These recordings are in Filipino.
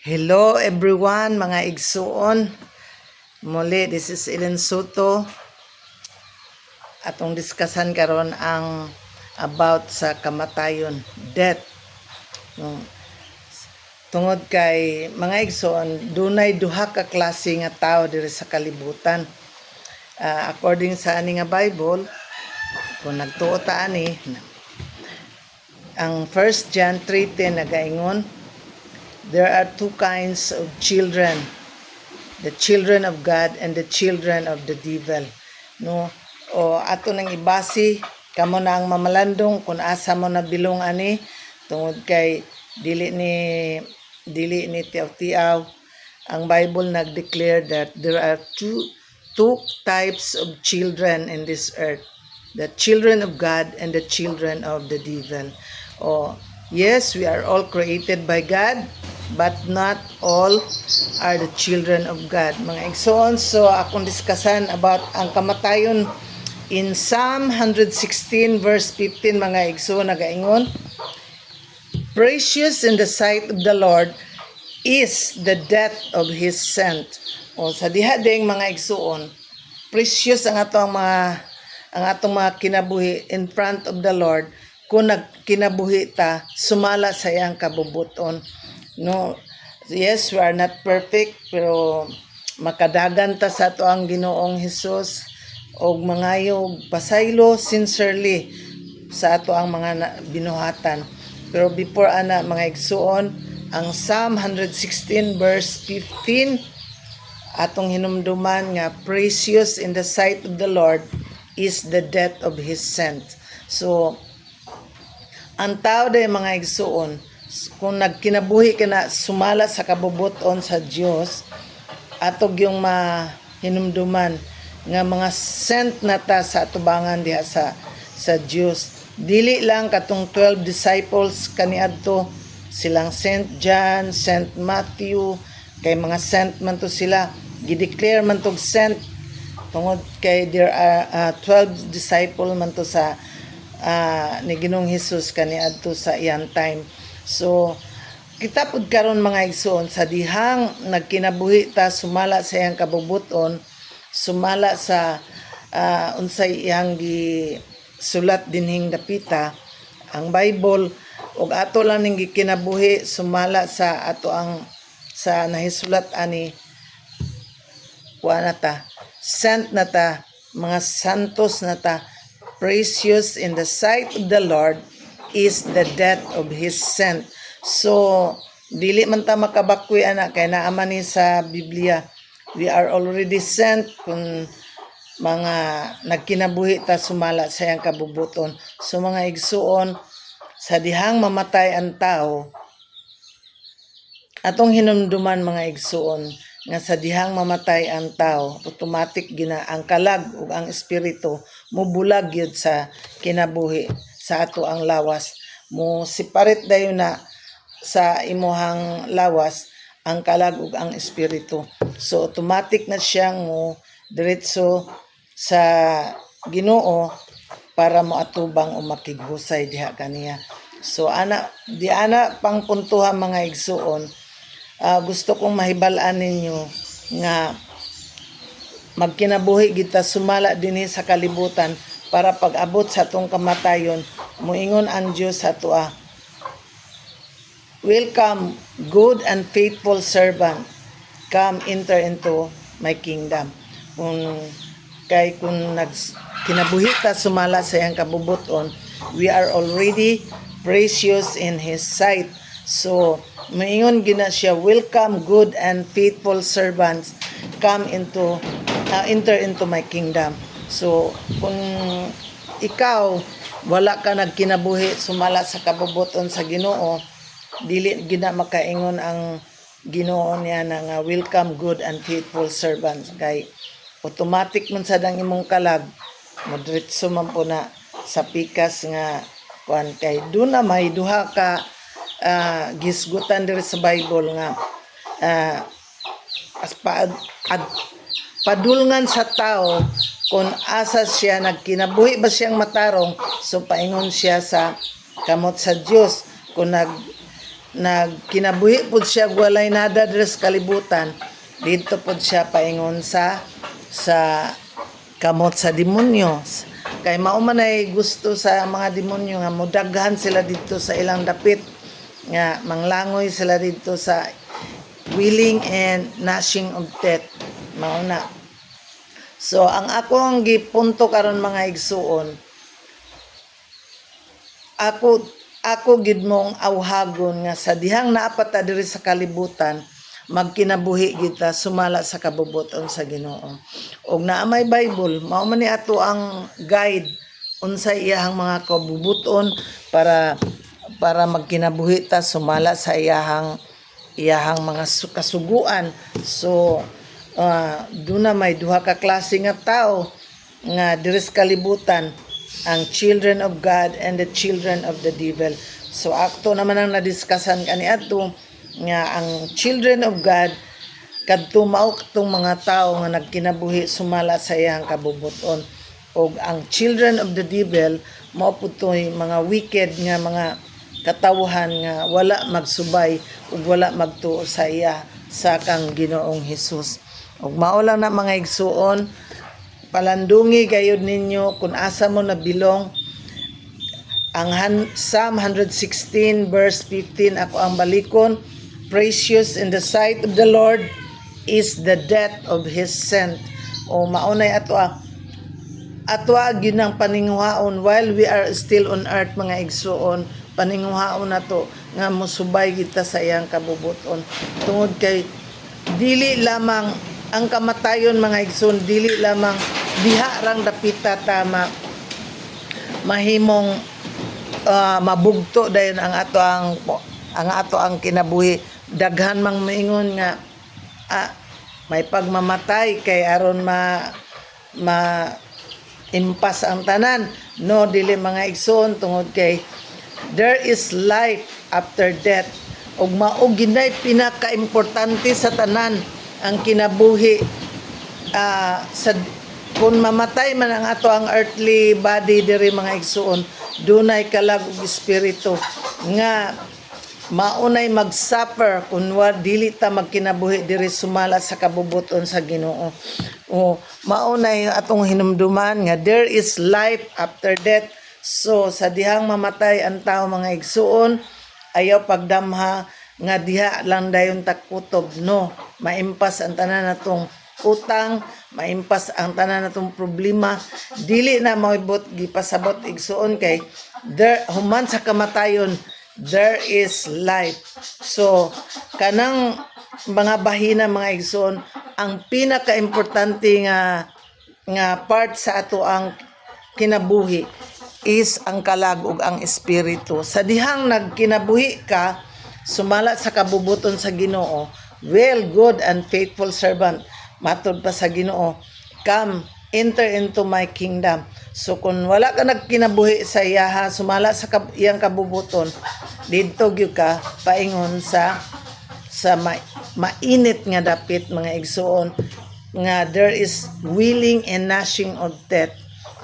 Hello everyone, mga igsuon. Muli, this is Ellen Soto. Atong diskasan karon ang about sa kamatayon, death. Tungod kay mga igsuon, dunay duha ka klase nga tao diri sa kalibutan. According sa ani nga Bible, kung nagtuo ta ani, ang 1 John 3:10 nagaingon, there are two kinds of children, the children of God and the children of the devil. No? O ato nang ibasi, kamo na ang mamalandong kung asa mo na bilong ani, tungod kay dili ni tiaw-tiaw. Ang Bible nag-declare that there are two types of children in this earth, the children of God and the children of the devil. O yes, we are all created by God, but not all are the children of God. Mga igsoon, so akong diskasan about ang kamatayon in Psalm 116 verse 15, mga igsoon, nagaingon, precious in the sight of the Lord is the death of His saint. O sa diha ding mga igsoon, precious ang atong mga kinabuhi in front of the Lord. Kung nagkinabuhi ta, sumala sa iyang kabubuton. No, yes, we are not perfect, pero makadagan ta sa ato ang Ginoong Hesus og mangayog pasaylo sincerely sa ato ang mga binuhatan. Pero before ana, mga igsuon, ang Psalm 116 verse 15 atong hinumduman nga precious in the sight of the Lord is the death of His saint. So ang tao day, mga igsuon, kung nagkinabuhi ka na sumala sa kabubuton sa Dios, atog yung mahinumduman nga mga sent na ta sa atubangan diha sa Dios. Dili lang katong 12 disciples kaniadto, silang Saint John, Saint Matthew, kay mga sent man to sila, gideclare man tog sent tungod kay there are 12 disciple man to sa ni Ginoong Hesus kaniadto sa iyang time. So kita pud karon, mga igsoon, sa dihang nagkinabuhi ta sumala sa iyang kabubuton, sumala sa unsay iyang gisulat dinhing dapita ang Bible, ug ato lang ning gikinabuhi sumala sa ato ang sa nahisulat ani kuan nata, sent nata, mga santos nata. Precious in the sight of the Lord is the death of His saint. So dili man ta makabakwi ana, kay naama ni sa Biblia, we are already sent kung mga nagkinabuhi ta sumala sa iyang kabubuton. So mga igsuon, sa dihang mamatay ang tao, atong hinumduman, mga igsuon, nga sa dihang mamatay ang tao, automatic gina ang kalag ug ang espiritu mubulag yun sa kinabuhi sa ato ang lawas. Mo separate dayon na sa imuhang lawas ang kalag ug ang espiritu. So automatic na siyang mo diretso sa Ginoo para moatubang o makighusay diha kaniya. So di ana pang puntuhan, mga igsuon, gusto kong mahibal-an ninyo nga magkinabuhi kita sumala dinhi sa kalibutan para pag-abot sa atong kamatayon, muingon ang Dios sa atoa, welcome, good and faithful servant, come enter into my kingdom. Kung kinabuhi ta sumala sa iyang kabubuton, we are already precious in His sight. So maingon gina siya, welcome, good and faithful servants, come enter into my kingdom. So kung ikaw wala ka nagkinabuhi sumala sa kabubuton sa Ginoo, dili gina makaingon ang Ginoo niya nga welcome, good and faithful servants, kay automatic man sa dang imong kalag madritso man po na sa pikas nga kuan. Kay doon na may duha ka gisgutan diri sa Bible nga padulngan sa tao kung asa siya nagkinabuhi ba siyang matarong, so paingon siya sa kamot sa Dios. Kung nagkinabuhi pud siya walay nada diri sa kalibutan, dito pud siya paingon sa kamot sa demonyo. Kay mao man ay gusto sa mga demonyo nga modaghan sila dito sa ilang dapit, nga manglangoy sila dito sa willing and gnashing of teeth. Mao na. So ang akong gipunto karon mga igsuon, ako gid mong awhagon nga sa dihang naapat ta diri sa kalibutan, magkinabuhi kita sumala sa kabubuton sa Ginoo. Og naa may Bible, mao man ni ato ang guide unsay iyahang mga kabubuton para magkinabuhi ta sumala sa iyahang mga kasuguan. So duna may duha ka klase nga tao nga diri sa kalibutan, ang children of God and the children of the devil. So akto naman ang nadiskusan kaniadto nga ang children of God kadto mao katong mga tao nga nagkinabuhi sumala sa iyang kabubuton, og ang children of the devil mao putoy mga wicked nga mga katawhan nga wala magsubay ug wala magtuo sa iya sa kang Ginoong Hesus. Og mao lang na mga igsuon, palandungi gayud ninyo kung asa mo nabilong. Ang Psalm 116 verse 15 ako ang balikon, precious in the sight of the Lord is the death of His saint. O maunay ato gyud ang paninguhaon while we are still on earth mga igsuon, paninguhaon nato nga mosubay kita sa iyang kabubuton. Tungod kay dili lamang ang kamatayon mga igsoon, dili lamang diha rang dapita tama mahimong mabugto dayon ang ato ang kinabuhi. Daghan mang maingon nga may pagmamatay kay aron impas ang tanan. No, dili mga igsoon, tungod kay there is life after death, ug mao ginay pinaka-importante sa tanan ang kinabuhi. Kung mamatay man ang ato ang earthly body diri mga igsuon, dunay kalag og espiritu nga maunay mag-suffer kung dili ta magkinabuhi diri sumala sa kabubuton sa Ginoo. O maunay atong hinumduman nga there is life after death. So sa dihang mamatay ang tao mga igsuon, ayaw pagdamha nga diha lang dayon takutob, no, maimpas ang tanan natong utang, maimpas ang tanan natong problema, dili na maibot gipasabot igsuon kay there human sa kamatayon there is life. So kanang mga bahina mga igsoon, ang pinaka-importante nga part sa ato ang kinabuhi is ang kalag ug ang espiritu. Sa dihang nagkinabuhi ka sumala sa kabubuton sa Ginoo, well, good and faithful servant, matud pa sa Ginoo, come enter into my kingdom. So kung wala ka nagkinabuhi sa iyaha sumala sa iyang kabubuton, didto gyud ka paingon sa mainit nga dapit mga igsuon nga there is willing and gnashing of teeth.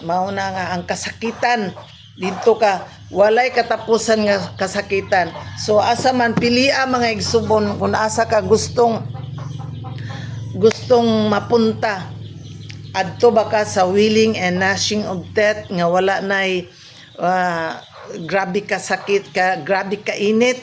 Mao na nga ang kasakitan didto ka, walay katapusan nga kasakitan. So asa man pilia mga igsubon kung asa ka gustong mapunta, adto ba ka sa willing and gnashing of teeth nga wala nay grabe ka sakit ka, grabe ka init,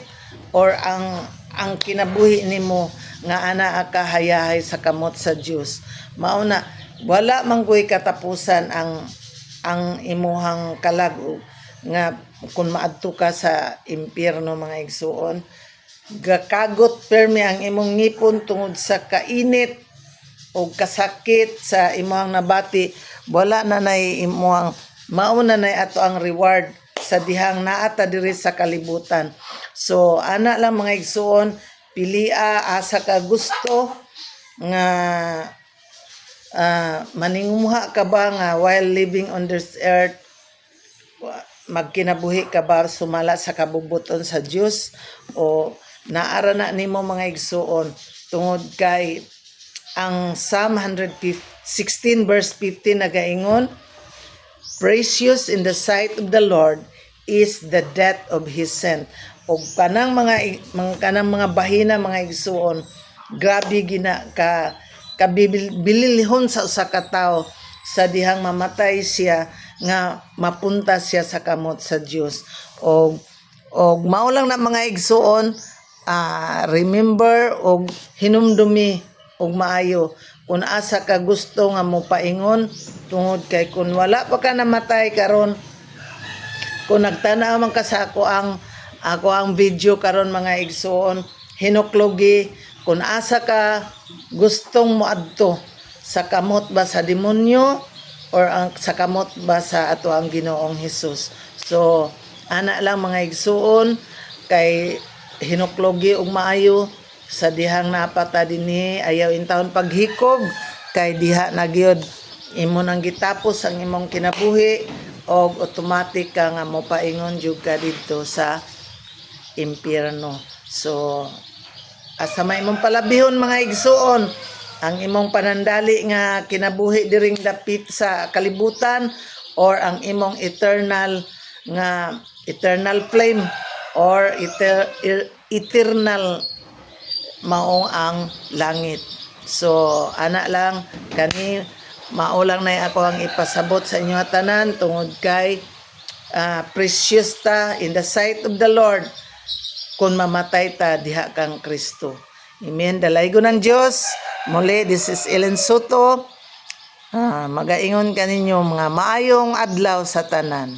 or ang kinabuhi nimo nga ana ka hayahay sa kamot sa Dios. Mao na wala man koy katapusan ang imuhang kalag nga kung maadto ka sa impyerno mga igsuon. Gakagot permi ang imong ngipon tungod sa kainit o kasakit sa imong nabati, wala na nay imong mauna nay ato ang reward sa dihang naata diri sa kalibutan. So ana lang mga igsuon, pilia asa ka gusto nga maningumuha ka ba nga while living on this earth, magkinabuhi ka ba sumala sa kabubuton sa Dios, o naara na nimo mga igsuon tungod kay ang Psalm 116 verse 15 nagaingon, precious in the sight of the Lord is the death of His saint. og kanang mga bahina mga igsuon, grabe gina kabibilihon sa usa ka tawo sa dihang mamatay siya nga mapunta siya sa kamot sa Dios. Og mao lang na mga igsuon, remember og hinumdumi og maayo kung asa ka gusto nga mo paingon, tungod kay kung wala pa ka namatay karon, kung nagtanaw man ka sa ako ang video karon mga igsuon, hinuklogi kung asa ka gustong moadto, sa kamot ba sa demonyo or sa kamot ba sa ato ang Ginoong Hesus. So ana lang mga igsuon, kay hinuklogi og maayo sa dihang napata dinhi, ayaw intawon paghikog, kay diha na gyud imo nang gitapos ang imong kinabuhi og automatic ka nga mopaingon jud ka didto sa impyerno. So asa may imong palabihon mga igsuon, ang imong panandali nga kinabuhi diring dapit sa kalibutan, or ang imong eternal flame, or eternal mao ang langit. So ana lang kani, mao lang na ako ang ipasabot sa inyo tanan, tungod kay precious ta in the sight of the Lord kung mamatay ta diha kang Kristo. Amen. Dalaygo ng Dios. Muli, this is Ellen Soto. Magaingon kaninyo mga maayong adlaw sa tanan.